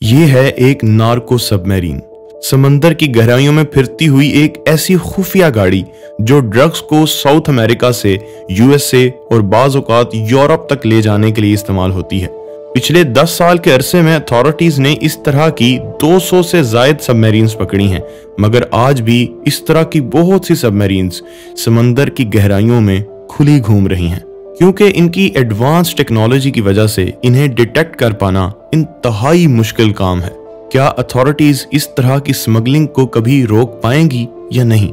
ये है एक नार्को सबमरीन, समंदर की गहराइयों में फिरती हुई एक ऐसी खुफिया गाड़ी जो ड्रग्स को साउथ अमेरिका से यूएसए और बाज़ औक़ात यूरोप तक ले जाने के लिए इस्तेमाल होती है। पिछले 10 साल के अरसे में अथॉरिटीज ने इस तरह की 200 से ज़ायद सबमरीन्स पकड़ी हैं, मगर आज भी इस तरह की बहुत सी सबमरीन्स समंदर की गहराइयों में खुली घूम रही हैं, क्योंकि इनकी एडवांस टेक्नोलॉजी की वजह से इन्हें डिटेक्ट कर पाना इंतहाई मुश्किल काम है। क्या अथॉरिटीज इस तरह की स्मगलिंग को कभी रोक पाएंगी या नहीं?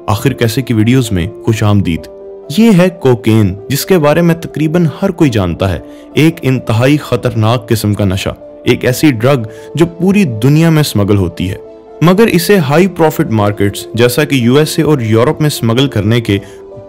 आखिर कैसे की वीडियोस में खुश आमदीद। ये है कोकेन, जिसके बारे में तकरीबन हर कोई जानता है। एक इंतहाई खतरनाक किस्म का नशा, एक ऐसी ड्रग जो पूरी दुनिया में स्मगल होती है, मगर इसे हाई प्रॉफिट मार्केट्स जैसा कि यूएसए और यूरोप में स्मगल करने के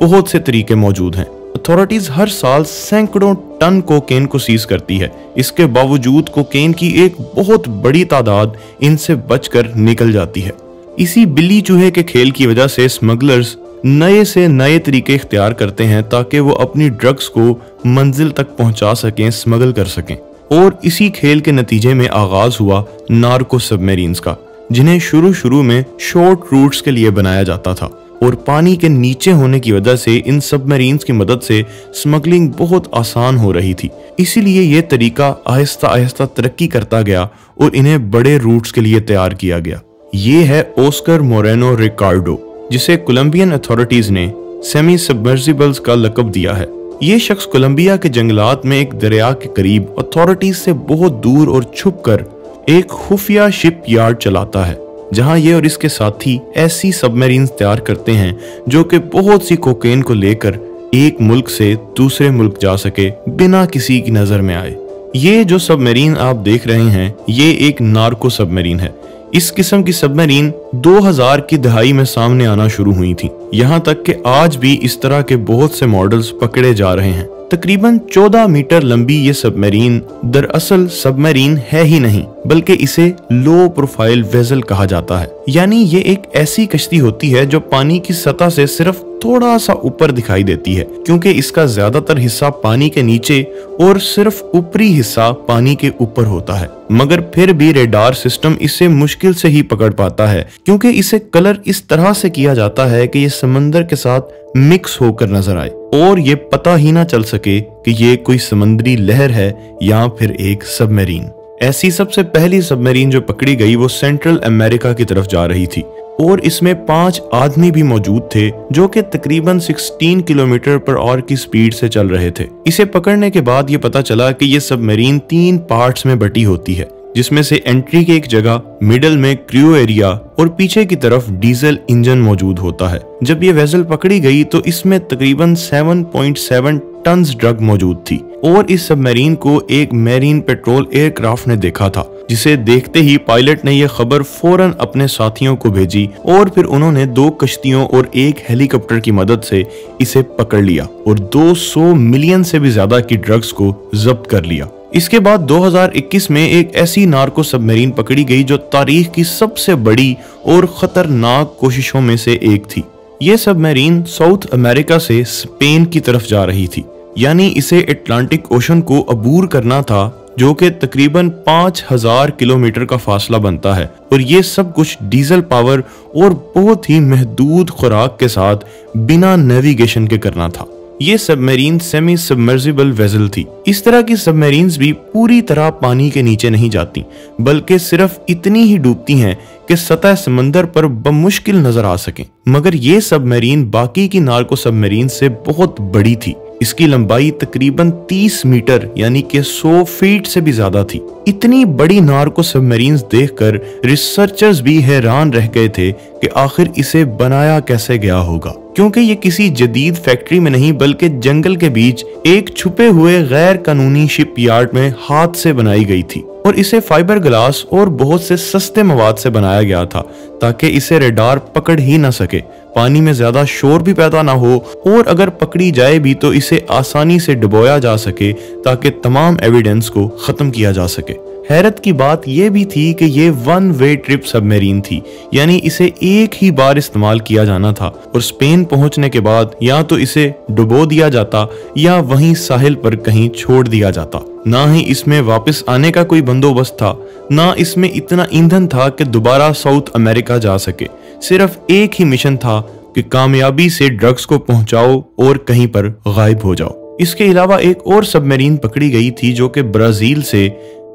बहुत से तरीके मौजूद हैं। अथॉरिटीज हर साल सैकड़ों टन कोकेन को सीज करती है। इसके बावजूद कोकेन की एक बहुत बड़ी तादाद इनसे बचकर निकल जाती है। इसी बिल्ली चूहे के खेल की वजह से स्मगलर्स नए से नए तरीके इख्तियार करते हैं ताकि वो अपनी ड्रग्स को मंजिल तक पहुंचा सकें, स्मगल कर सकें। और इसी खेल के नतीजे में आगाज हुआ नार्को सबमरीन्स का, जिन्हें शुरू में शॉर्ट रूट्स के लिए बनाया जाता था और पानी के नीचे होने की वजह से इन सबमरीन्स की मदद से स्मगलिंग बहुत आसान हो रही थी। इसीलिए ये तरीका आहिस्ता आहिस्ता तरक्की करता गया और इन्हें बड़े रूट्स के लिए तैयार किया गया। ये है ऑस्कर मोरेनो रिकार्डो, जिसे कोलंबियन अथॉरिटीज ने सेमी सबमर्सिबल्स का लकब दिया है। ये शख्स कोलंबिया के जंगलात में एक दरिया के करीब अथॉरिटीज से बहुत दूर और छुपकर एक खुफिया शिप यार्ड चलाता है, जहां ये और इसके साथी ऐसी सबमरीन्स तैयार करते हैं जो कि बहुत सी कोकेन को लेकर एक मुल्क से दूसरे मुल्क जा सके बिना किसी की नजर में आए। ये जो सबमरीन आप देख रहे हैं, ये एक नार्को सबमरीन है। इस किस्म की सबमरीन 2000 की दहाई में सामने आना शुरू हुई थी। यहाँ तक कि आज भी इस तरह के बहुत से मॉडल्स पकड़े जा रहे हैं। तकरीबन 14 मीटर लंबी ये सबमरीन दरअसल सबमरीन है ही नहीं, बल्कि इसे लो प्रोफाइल वेसल कहा जाता है। यानी ये एक ऐसी कश्ती होती है जो पानी की सतह से सिर्फ थोड़ा सा ऊपर दिखाई देती है, क्योंकि इसका ज्यादातर हिस्सा पानी के नीचे और सिर्फ ऊपरी हिस्सा पानी के ऊपर होता है। मगर फिर भी रेडार सिस्टम इसे मुश्किल से ही पकड़ पाता है, क्योंकि इसे कलर इस तरह से किया जाता है कि ये समंदर के साथ मिक्स होकर नजर आए और ये पता ही ना चल सके कि ये कोई समुद्री लहर है या फिर एक सबमरीन। ऐसी सबसे पहली सबमरीन जो पकड़ी गई वो सेंट्रल अमेरिका की तरफ जा रही थी और इसमें 5 आदमी भी मौजूद थे जो कि तकरीबन 16 किलोमीटर पर आवर की स्पीड से चल रहे थे। इसे पकड़ने के बाद ये पता चला कि ये सबमरीन 3 पार्ट्स में बटी होती है, जिसमें से एंट्री की एक जगह, मिडल में क्रू एरिया और पीछे की तरफ डीजल इंजन मौजूद होता है। जब ये वेसल पकड़ी गई तो इसमें तकरीबन 7.7 टन ड्रग मौजूद थी और इस सबमरीन को एक मैरीन पेट्रोल एयरक्राफ्ट ने देखा था, जिसे देखते ही पायलट ने यह खबर फौरन अपने साथियों को भेजी और फिर उन्होंने 2 कश्तियों और एक हेलीकॉप्टर की मदद से इसे पकड़ लिया और 200 मिलियन से भी ज्यादा की ड्रग्स को जब्त कर लिया। इसके बाद 2021 में एक ऐसी नार्को सबमरीन पकड़ी गई जो तारीख की सबसे बड़ी और खतरनाक कोशिशों में से एक थी। ये सबमरीन साउथ अमेरिका से स्पेन की तरफ जा रही थी, यानी इसे अटलांटिक ओशन को अबूर करना था, जो कि तकरीबन 5000 किलोमीटर का फासला बनता है। और ये सब कुछ डीजल पावर और बहुत ही महदूद खुराक के साथ बिना नेविगेशन के करना था। ये सबमरीन सेमी सबमर्सिबल वेसल थी। इस तरह की सबमरीन्स भी पूरी तरह पानी के नीचे नहीं जाती, बल्कि सिर्फ इतनी ही डूबती हैं कि सतह समंदर पर बमुश्किल नजर आ सकें। मगर ये सबमरीन बाकी की नार्को सबमरीन से बहुत बड़ी थी। इसकी लंबाई तकरीबन 30 मीटर यानी कि 100 फीट से भी ज्यादा थी। इतनी बड़ी नार्को सबमरीन्स देखकर रिसर्चर्स भी हैरान रह गए थे कि आखिर इसे बनाया कैसे गया होगा, क्योंकि ये किसी जदीद फैक्ट्री में नहीं बल्कि जंगल के बीच एक छुपे हुए गैर कानूनी शिप यार्ड में हाथ से बनाई गई थी। और इसे फाइबर ग्लास और बहुत से सस्ते मवाद से बनाया गया था ताकि इसे रेडार पकड़ ही ना सके, पानी में ज्यादा शोर भी पैदा ना हो और अगर पकड़ी जाए भी तो इसे आसानी से डुबोया जा सके ताकि तमाम एविडेंस को खत्म किया जा सके। हैरत की बात यह भी थी कि ये वन वे ट्रिप सबमरीन थी, यानी इसे एक ही बार इस्तेमाल किया जाना था और स्पेन पहुंचने के बाद या तो इसे डुबो दिया जाता या वहीं साहिल पर कहीं छोड़ दिया जाता। ना ही इसमें वापस आने का कोई बंदोबस्त था, ना इसमें इतना ईंधन था कि दोबारा साउथ अमेरिका जा सके। सिर्फ एक ही मिशन था कि कामयाबी से ड्रग्स को पहुंचाओ और कहीं पर गायब हो जाओ। इसके अलावा एक और सबमरीन पकड़ी गई थी जो कि ब्राजील से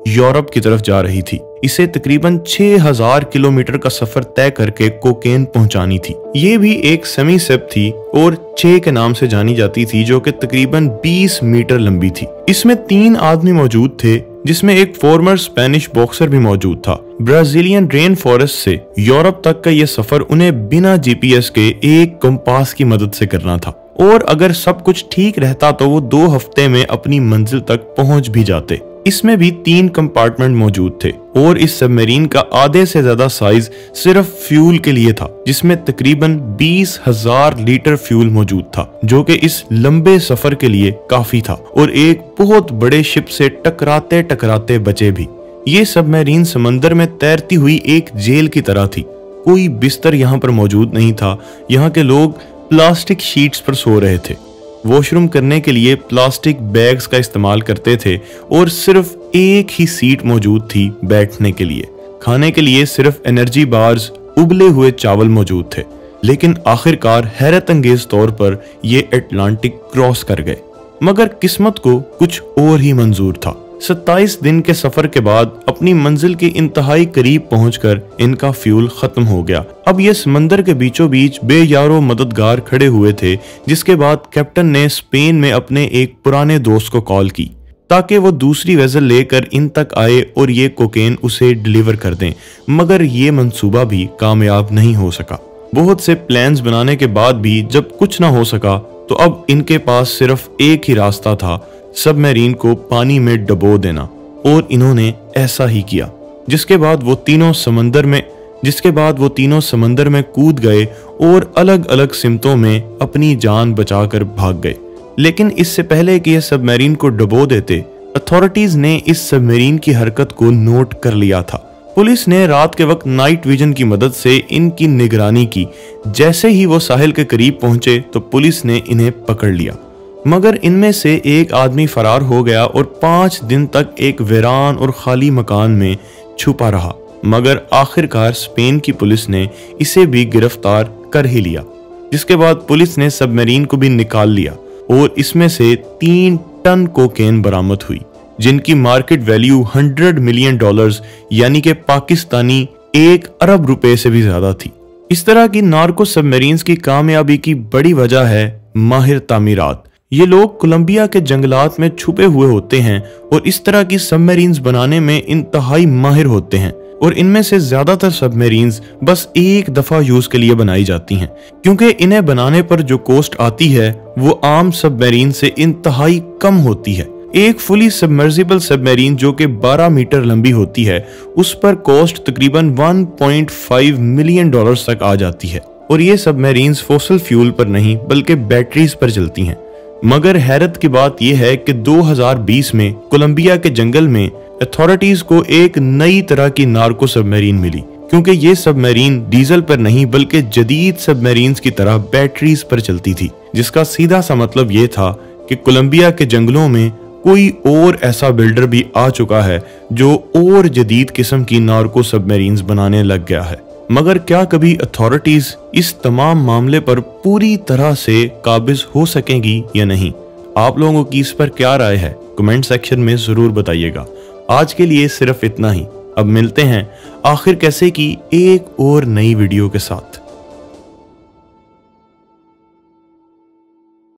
यूरोप की तरफ जा रही थी। इसे तकरीबन 6000 किलोमीटर का सफर तय करके कोकेन पहुंचानी थी। ये भी एक सेमी सेप थी और 6 के नाम से जानी जाती थी, जो कि तकरीबन 20 मीटर लंबी थी। इसमें 3 आदमी मौजूद थे, जिसमें एक फॉर्मर स्पेनिश बॉक्सर भी मौजूद था। ब्राजीलियन रेन फॉरेस्ट से यूरोप तक का यह सफर उन्हें बिना जीपीएस के एक कंपास की मदद से करना था और अगर सब कुछ ठीक रहता तो वो 2 हफ्ते में अपनी मंजिल तक पहुंच भी जाते। इसमें भी 3 कंपार्टमेंट मौजूद थे और इस सबमरीन का आधे से ज्यादा साइज सिर्फ फ्यूल के लिए था, जिसमें तकरीबन 20,000 लीटर फ्यूल मौजूद था, जो कि इस लंबे सफर के लिए काफी था और एक बहुत बड़े शिप से टकराते टकराते बचे भी। ये सबमरीन समंदर में तैरती हुई एक जेल की तरह थी। कोई बिस्तर यहाँ पर मौजूद नहीं था। यहाँ के लोग प्लास्टिक शीट्स पर सो रहे थे, वॉशरूम करने के लिए प्लास्टिक बैग्स का इस्तेमाल करते थे और सिर्फ एक ही सीट मौजूद थी बैठने के लिए। खाने के लिए सिर्फ एनर्जी बार्स, उबले हुए चावल मौजूद थे। लेकिन आखिरकार हैरत अंगेज तौर पर ये अटलांटिक क्रॉस कर गए, मगर किस्मत को कुछ और ही मंजूर था। 27 दिन के सफर के बाद अपनी मंजिल के इंतहाई करीब पहुंचकर इनका फ्यूल खत्म हो गया। अब ये समंदर के बीचों बीच बेयारो मददगार खड़े हुए थे, जिसके बाद कैप्टन ने स्पेन में अपने एक पुराने दोस्त को कॉल की ताकि वो दूसरी वेसल लेकर इन तक आए और ये कोकेन उसे डिलीवर कर दें, मगर ये मंसूबा भी कामयाब नहीं हो सका। बहुत से प्लान्स बनाने के बाद भी जब कुछ ना हो सका तो अब इनके पास सिर्फ एक ही रास्ता था, सबमरीन को पानी में डुबो देना, और इन्होंने ऐसा ही किया। जिसके बाद वो तीनों समंदर में कूद गए और अलग अलग सिमतों में अपनी जान बचाकर भाग गए। लेकिन इससे पहले कि ये सबमरीन को डुबो देते, अथॉरिटीज ने इस सबमरीन की हरकत को नोट कर लिया था। पुलिस ने रात के वक्त नाइट विजन की मदद से इनकी निगरानी की। जैसे ही वो साहिल के करीब पहुंचे तो पुलिस ने इन्हें पकड़ लिया, मगर इनमें से एक आदमी फरार हो गया और 5 दिन तक एक वीरान और खाली मकान में छुपा रहा। मगर आखिरकार स्पेन की पुलिस ने इसे भी गिरफ्तार कर ही लिया, जिसके बाद पुलिस ने सबमरीन को भी निकाल लिया और इसमें से 3 टन कोकेन बरामद हुई, जिनकी मार्केट वैल्यू $100 मिलियन यानी कि पाकिस्तानी 1 अरब रुपए से भी ज्यादा थी। इस तरह की नार्को सबमरीन्स की कामयाबी की बड़ी वजह है माहिर तामीरात। ये लोग कोलंबिया के जंगलात में छुपे हुए होते हैं और इस तरह की सबमरीन्स बनाने में इंतहाई माहिर होते हैं, और इनमें से ज्यादातर सबमरीन्स बस एक दफा यूज के लिए बनाई जाती हैं, क्योंकि इन्हें बनाने पर जो कॉस्ट आती है वो आम सबमरीन से इंतहाई कम होती है। एक फुली सबमर्सिबल सबमरीन जो कि 12 मीटर लंबी होती है, उस पर कॉस्ट तकरीबन $1.5 मिलियन तक आ जाती है, और ये सबमरीन्स फॉसिल फ्यूल पर नहीं बल्कि बैटरीज पर चलती हैं। मगर हैरत की बात यह है कि 2020 में कोलंबिया के जंगल में अथॉरिटीज को एक नई तरह की नार्को सबमरीन मिली, क्योंकि ये सबमरीन डीजल पर नहीं बल्कि जदीद सबमरीन्स की तरह बैटरीज पर चलती थी, जिसका सीधा सा मतलब ये था कि कोलंबिया के जंगलों में कोई और ऐसा बिल्डर भी आ चुका है जो और जदीद किस्म की नार्को सबमरीन्स बनाने लग गया है। मगर क्या कभी अथॉरिटीज इस तमाम मामले पर पूरी तरह से काबिज हो सकेंगी या नहीं? आप लोगों की इस पर क्या राय है? कमेंट सेक्शन में जरूर बताइएगा। आज के लिए सिर्फ इतना ही। अब मिलते हैं आखिर कैसे की एक और नई वीडियो के साथ।